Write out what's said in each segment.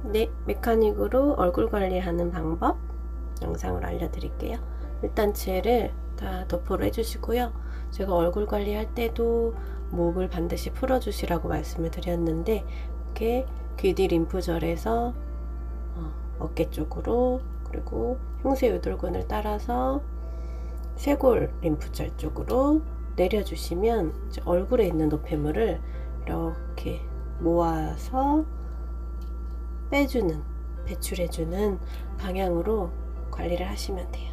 네, 메카닉으로 얼굴 관리하는 방법 영상을 알려드릴게요. 일단 젤을 다 도포를 해주시고요. 제가 얼굴 관리할 때도 목을 반드시 풀어주시라고 말씀을 드렸는데, 이렇게 귀뒤 림프절에서 어깨 쪽으로, 그리고 흉쇄유돌근을 따라서 쇄골 림프절 쪽으로 내려주시면 이제 얼굴에 있는 노폐물을 이렇게 모아서 빼주는, 배출해주는 방향으로 관리를 하시면 돼요.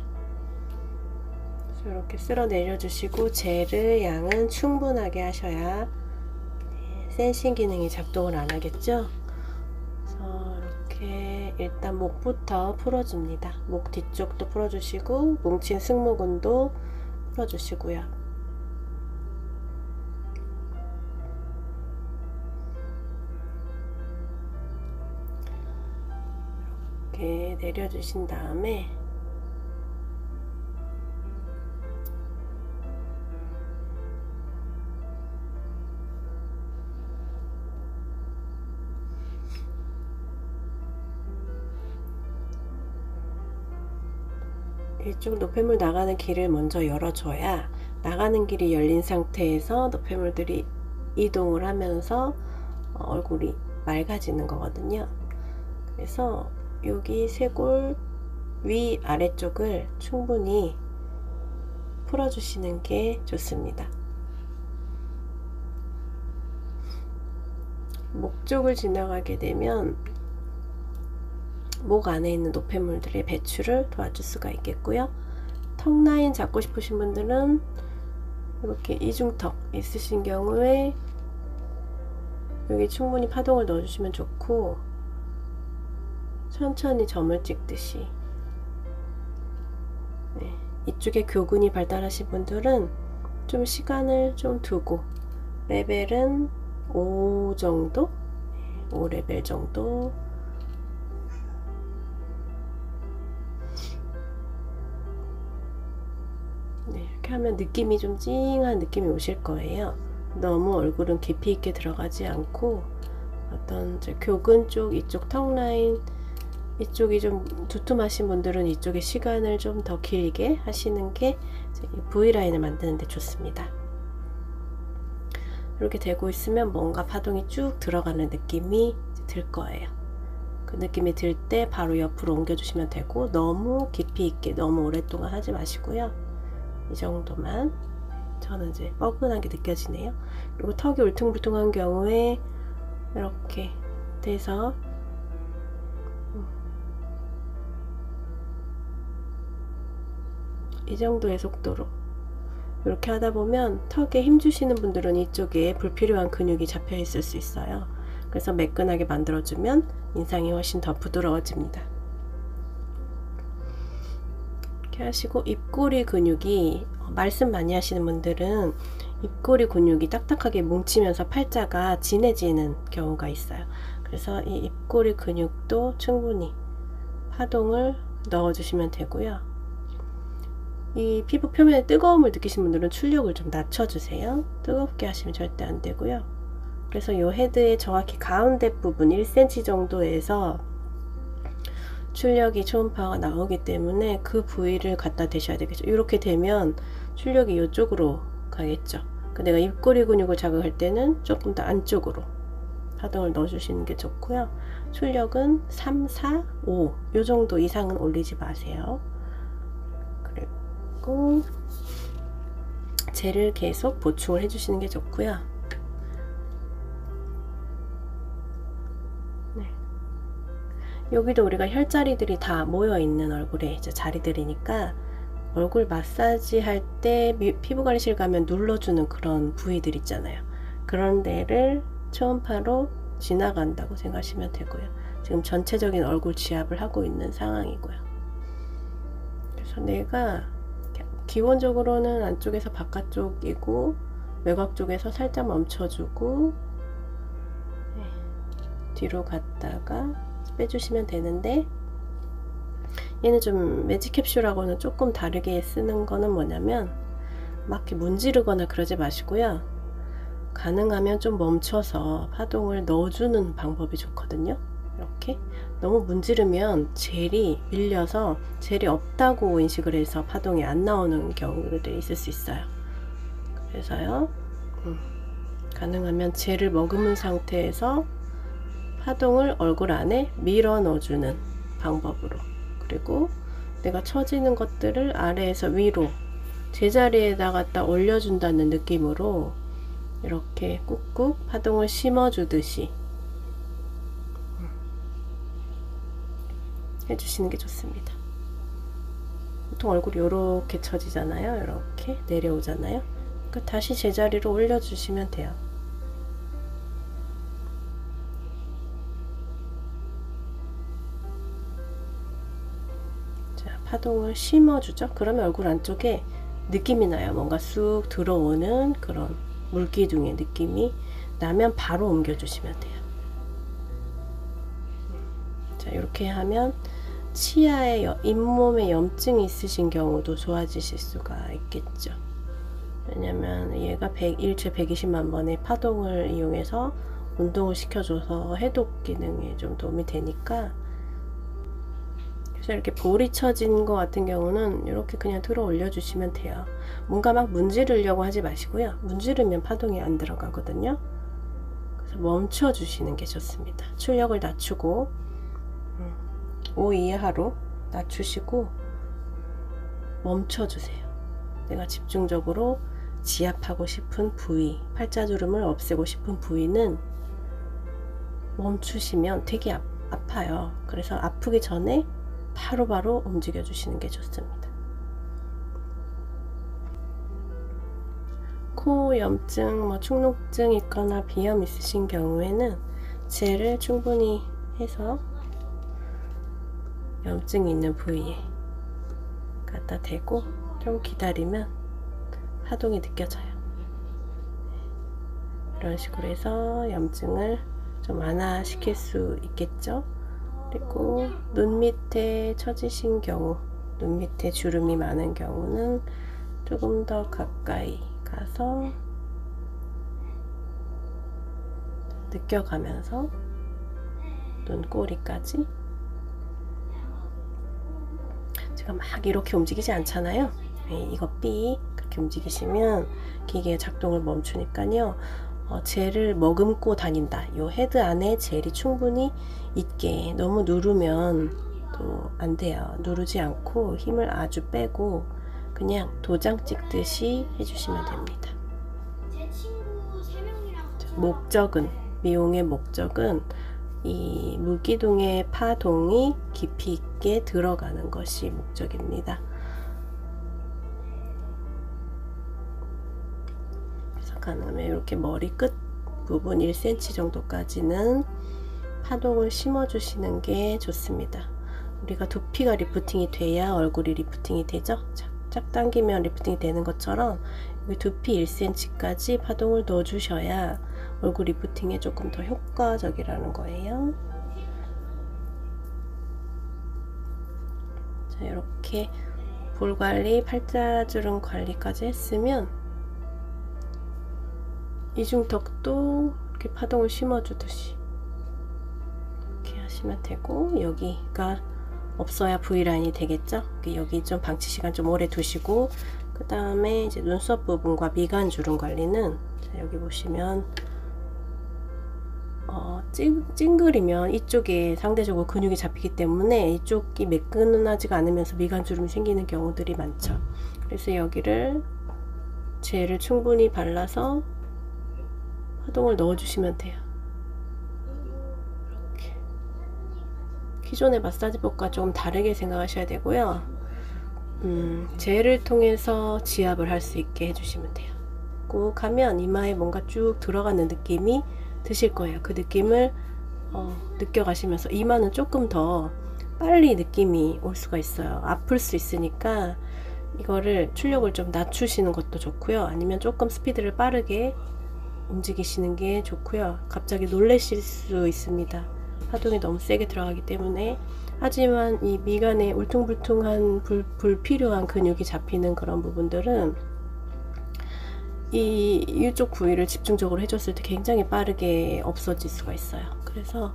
그래서 이렇게 쓸어 내려주시고, 젤의 양은 충분하게 하셔야 센싱 기능이 작동을 안 하겠죠. 그래서 이렇게 일단 목부터 풀어줍니다. 목 뒤쪽도 풀어주시고, 뭉친 승모근도 풀어주시고요. 이렇게 내려주신 다음에 이쪽 노폐물 나가는 길을 먼저 열어줘야, 나가는 길이 열린 상태에서 노폐물들이 이동을 하면서 얼굴이 맑아지는 거거든요. 그래서 여기 쇄골 위 아래쪽을 충분히 풀어주시는 게 좋습니다. 목 쪽을 지나가게 되면 목 안에 있는 노폐물들의 배출을 도와줄 수가 있겠고요. 턱 라인 잡고 싶으신 분들은 이렇게 이중턱 있으신 경우에 여기 충분히 파동을 넣어주시면 좋고, 천천히 점을 찍듯이, 이쪽에 교근이 발달하신 분들은 좀 시간을 좀 두고, 레벨은 5 정도? 5레벨 정도. 이렇게 하면 느낌이 좀 찡한 느낌이 오실 거예요. 너무 얼굴은 깊이 있게 들어가지 않고, 어떤 교근 쪽, 이쪽 턱 라인 이쪽이 좀 두툼하신 분들은 이쪽에 시간을 좀 더 길게 하시는 게 V라인을 만드는 데 좋습니다. 이렇게 되고 있으면 뭔가 파동이 쭉 들어가는 느낌이 들 거예요. 그 느낌이 들 때 바로 옆으로 옮겨주시면 되고, 너무 깊이 있게 너무 오랫동안 하지 마시고요. 이 정도만. 저는 이제 뻐근하게 느껴지네요. 그리고 턱이 울퉁불퉁한 경우에 이렇게 돼서 이 정도의 속도로 이렇게 하다 보면 턱에 힘 주시는 분들은 이쪽에 불필요한 근육이 잡혀 있을 수 있어요. 그래서 매끈하게 만들어주면 인상이 훨씬 더 부드러워집니다. 이렇게 하시고, 입꼬리 근육이, 말씀 많이 하시는 분들은 입꼬리 근육이 딱딱하게 뭉치면서 팔자가 진해지는 경우가 있어요. 그래서 이 입꼬리 근육도 충분히 파동을 넣어주시면 되고요. 이 피부 표면에 뜨거움을 느끼신 분들은 출력을 좀 낮춰주세요. 뜨겁게 하시면 절대 안 되고요. 그래서 이 헤드의 정확히 가운데 부분 1cm 정도에서 출력이 초음파가 나오기 때문에 그 부위를 갖다 대셔야 되겠죠. 이렇게 되면 출력이 이쪽으로 가겠죠. 내가 입꼬리 근육을 자극할 때는 조금 더 안쪽으로 파동을 넣어주시는 게 좋고요. 출력은 3, 4, 5 이 정도 이상은 올리지 마세요. 그리고 젤을 계속 보충을 해주시는 게 좋고요. 여기도 우리가 혈자리들이 다 모여있는 얼굴에 이제 자리들이니까, 얼굴 마사지 할 때 피부관리실 가면 눌러주는 그런 부위들 있잖아요. 그런 데를 초음파로 지나간다고 생각하시면 되고요. 지금 전체적인 얼굴 지압을 하고 있는 상황이고요. 그래서 내가 기본적으로는 안쪽에서 바깥쪽이고, 외곽 쪽에서 살짝 멈춰주고, 뒤로 갔다가 빼주시면 되는데, 얘는 좀 매직캡슐하고는 조금 다르게 쓰는 거는 뭐냐면, 막 이렇게 문지르거나 그러지 마시고요. 가능하면 좀 멈춰서 파동을 넣어주는 방법이 좋거든요. 이렇게 너무 문지르면 젤이 밀려서 젤이 없다고 인식을 해서 파동이 안 나오는 경우들이 있을 수 있어요. 그래서요, 가능하면 젤을 머금은 상태에서 파동을 얼굴 안에 밀어 넣어주는 방법으로, 그리고 내가 처지는 것들을 아래에서 위로 제자리에다 갖다 올려준다는 느낌으로 이렇게 꾹꾹 파동을 심어주듯이 해주시는 게 좋습니다. 보통 얼굴이 이렇게 처지잖아요. 이렇게 내려오잖아요. 그러니까 다시 제자리로 올려주시면 돼요. 자, 파동을 심어주죠. 그러면 얼굴 안쪽에 느낌이 나요. 뭔가 쑥 들어오는 그런 물기둥의 느낌이 나면 바로 옮겨주시면 돼요. 자, 이렇게 하면 치아에 잇몸에 염증이 있으신 경우도 좋아지실 수가 있겠죠. 왜냐면 얘가 일체 120만 번의 파동을 이용해서 운동을 시켜줘서 해독 기능에 좀 도움이 되니까. 그래서 이렇게 볼이 처진 것 같은 경우는 이렇게 그냥 들어 올려주시면 돼요. 뭔가 막 문지르려고 하지 마시고요. 문지르면 파동이 안 들어가거든요. 그래서 멈춰주시는 게 좋습니다. 출력을 낮추고 5 이하로 낮추시고 멈춰주세요. 내가 집중적으로 지압하고 싶은 부위, 팔자주름을 없애고 싶은 부위는 멈추시면 되게 아파요. 그래서 아프기 전에 바로바로 움직여 주시는 게 좋습니다. 코 염증, 축농증 있거나 비염 있으신 경우에는 젤을 충분히 해서 염증이 있는 부위에 갖다 대고 좀 기다리면 파동이 느껴져요. 이런 식으로 해서 염증을 좀 완화시킬 수 있겠죠. 그리고 눈 밑에 처지신 경우, 눈 밑에 주름이 많은 경우는 조금 더 가까이 가서 느껴가면서 눈꼬리까지, 제가 막 이렇게 움직이지 않잖아요. 이거 삐 그렇게 움직이시면 기계의 작동을 멈추니까요. 젤을 머금고 다닌다. 요 헤드 안에 젤이 충분히 있게, 너무 누르면 또 안 돼요. 누르지 않고 힘을 아주 빼고 그냥 도장 찍듯이 해주시면 됩니다. 목적은, 미용의 목적은 이 물기둥의 파동이 깊이 있게 들어가는 것이 목적입니다. 그래서 가능하면 이렇게 머리 끝 부분 1cm 정도까지는 파동을 심어주시는 게 좋습니다. 우리가 두피가 리프팅이 돼야 얼굴이 리프팅이 되죠. 쫙 당기면 리프팅이 되는 것처럼 여기 두피 1cm까지 파동을 넣어주셔야 얼굴 리프팅에 조금 더 효과적이라는 거예요. 자, 이렇게 볼 관리, 팔자주름 관리까지 했으면 이중턱도 이렇게 파동을 심어주듯이 이렇게 하시면 되고, 여기가 없어야 V라인이 되겠죠. 여기 좀 방치 시간 좀 오래 두시고, 그 다음에 이제 눈썹 부분과 미간 주름 관리는, 자, 여기 보시면 찡그리면 이쪽에 상대적으로 근육이 잡히기 때문에 이쪽이 매끈하지가 않으면서 미간 주름이 생기는 경우들이 많죠. 그래서 여기를 젤을 충분히 발라서 파동을 넣어주시면 돼요. 이렇게. 기존의 마사지법과 조금 다르게 생각하셔야 되고요. 젤을 통해서 지압을 할 수 있게 해주시면 돼요. 꾹 하면 이마에 뭔가 쭉 들어가는 느낌이 드실 거예요. 그 느낌을 느껴가시면서 이마는 조금 더 빨리 느낌이 올 수가 있어요. 아플 수 있으니까 이거를 출력을 좀 낮추시는 것도 좋고요. 아니면 조금 스피드를 빠르게 움직이시는 게 좋고요. 갑자기 놀라실 수 있습니다. 파동이 너무 세게 들어가기 때문에. 하지만 이 미간에 울퉁불퉁한 불필요한 근육이 잡히는 그런 부분들은 이쪽 부위를 집중적으로 해줬을 때 굉장히 빠르게 없어질 수가 있어요. 그래서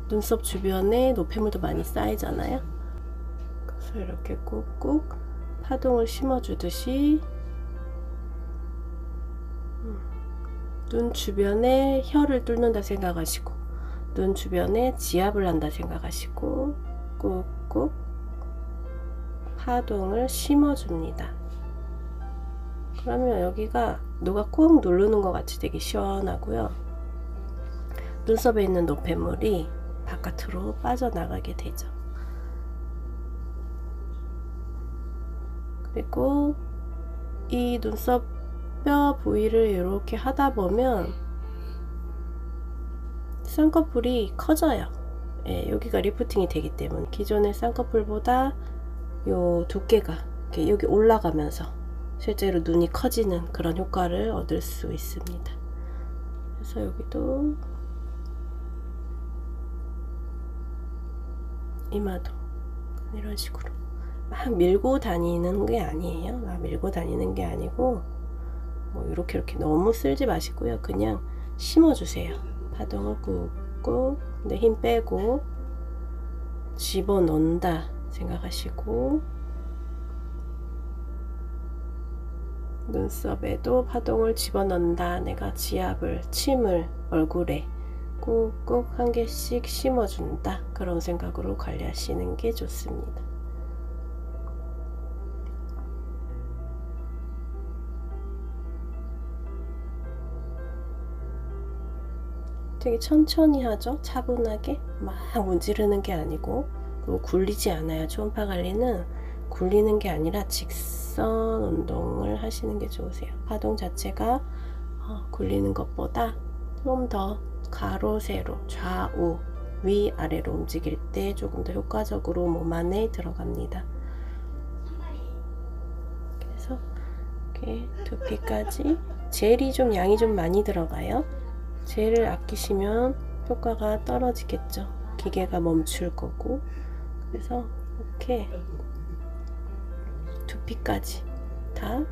눈썹 주변에 노폐물도 많이 쌓이잖아요. 그래서 이렇게 꾹꾹 파동을 심어주듯이 눈 주변에 혀를 뚫는다 생각하시고, 눈 주변에 지압을 한다 생각하시고 꾹꾹 파동을 심어줍니다. 그러면 여기가 누가 꾹 누르는 것 같이 되게 시원하고요. 눈썹에 있는 노폐물이 바깥으로 빠져나가게 되죠. 그리고 이 눈썹 뼈 부위를 이렇게 하다 보면 쌍꺼풀이 커져요. 예, 여기가 리프팅이 되기 때문에 기존의 쌍꺼풀보다 요 두께가 이렇게 여기 올라가면서 실제로 눈이 커지는 그런 효과를 얻을 수 있습니다. 그래서 여기도 이마도 이런 식으로 막 밀고 다니는 게 아니에요. 막 밀고 다니는 게 아니고 뭐 이렇게 너무 쓸지 마시고요. 그냥 심어주세요. 파동을 꾹꾹, 근데 힘 빼고 집어넣는다 생각하시고, 눈썹에도 파동을 집어넣는다. 내가 지압을, 침을 얼굴에 꾹꾹 한 개씩 심어준다. 그런 생각으로 관리하시는 게 좋습니다. 되게 천천히 하죠. 차분하게 막 문지르는 게 아니고, 그리고 굴리지 않아요. 초음파 관리는 굴리는 게 아니라 직선 운동을 하시는 게 좋으세요. 파동 자체가 굴리는 것보다 좀 더 가로 세로 좌우 위아래로 움직일 때 조금 더 효과적으로 몸 안에 들어갑니다. 그래서 이렇게 두피까지 젤이 좀 양이 좀 많이 들어가요. 젤을 아끼시면 효과가 떨어지겠죠. 기계가 멈출 거고. 그래서 이렇게 두피까지 다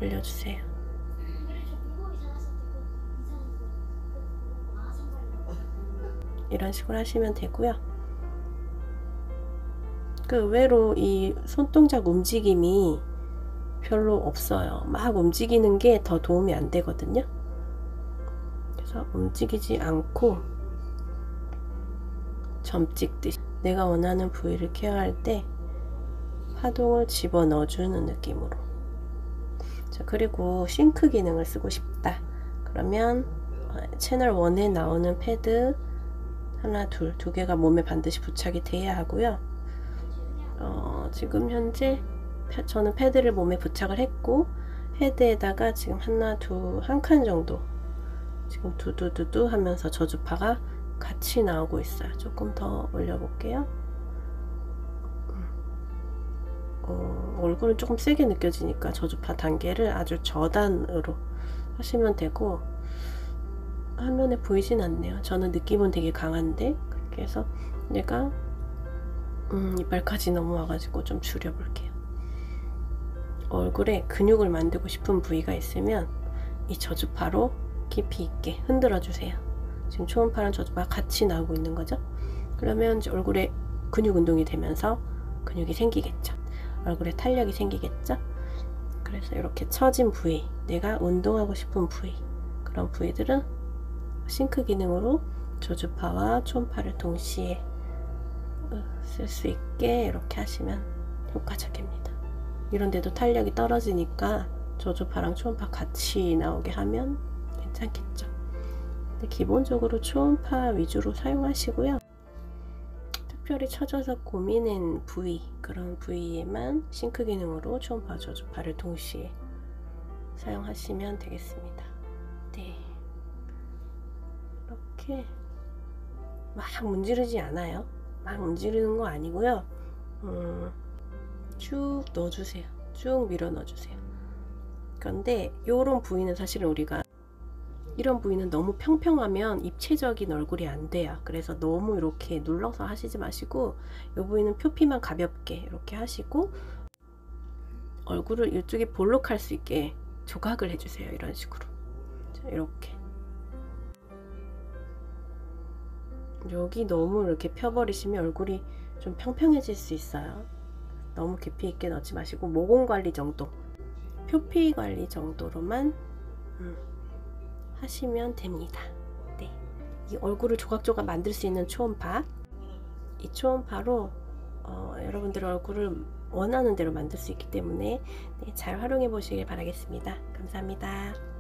올려주세요. 이런 식으로 하시면 되고요. 그 의외로 이 손동작 움직임이 별로 없어요. 막 움직이는 게 더 도움이 안 되거든요. 그래서 움직이지 않고 점 찍듯이 내가 원하는 부위를 케어할 때 파동을 집어넣어주는 느낌으로. 자, 그리고 싱크 기능을 쓰고 싶다. 그러면 채널 1에 나오는 패드 하나, 두 개가 몸에 반드시 부착이 돼야 하고요. 지금 현재 저는 패드를 몸에 부착을 했고, 헤드에다가 지금 하나, 한 칸 정도 지금 두두두두 하면서 저주파가 같이 나오고 있어요. 조금 더 올려볼게요. 얼굴은 조금 세게 느껴지니까 저주파 단계를 아주 저단으로 하시면 되고, 화면에 보이진 않네요. 저는 느낌은 되게 강한데, 그렇게 해서 내가 이빨까지 넘어와가지고 좀 줄여볼게요. 얼굴에 근육을 만들고 싶은 부위가 있으면 이 저주파로 깊이 있게 흔들어 주세요. 지금 초음파랑 저주파가 같이 나오고 있는 거죠. 그러면 이제 얼굴에 근육 운동이 되면서 근육이 생기겠죠. 얼굴에 탄력이 생기겠죠. 그래서 이렇게 처진 부위, 내가 운동하고 싶은 부위, 그런 부위들은 싱크 기능으로 저주파와 초음파를 동시에 쓸 수 있게 이렇게 하시면 효과적입니다. 이런데도 탄력이 떨어지니까 저주파랑 초음파 같이 나오게 하면 괜찮겠죠. 근데 기본적으로 초음파 위주로 사용하시고요. 특별히 처져서 고민인 부위, 그런 부위에만 싱크 기능으로 초음파, 저주파를 동시에 사용하시면 되겠습니다. 네. 이렇게 막 문지르지 않아요. 막 문지르는 거 아니고요. 쭉 넣어주세요. 쭉 밀어 넣어주세요. 그런데 이런 부위는 사실은 우리가 이런 부위는 너무 평평하면 입체적인 얼굴이 안 돼요. 그래서 너무 이렇게 눌러서 하시지 마시고, 이 부위는 표피만 가볍게 이렇게 하시고, 얼굴을 이쪽에 볼록할 수 있게 조각을 해주세요. 이런 식으로. 자, 이렇게. 여기 너무 이렇게 펴버리시면 얼굴이 좀 평평해질 수 있어요. 너무 깊이 있게 넣지 마시고 모공 관리 정도, 표피 관리 정도로만 하시면 됩니다. 네, 이 얼굴을 조각조각 만들 수 있는 초음파, 이 초음파로 여러분들 얼굴을 원하는 대로 만들 수 있기 때문에 네, 잘 활용해 보시길 바라겠습니다. 감사합니다.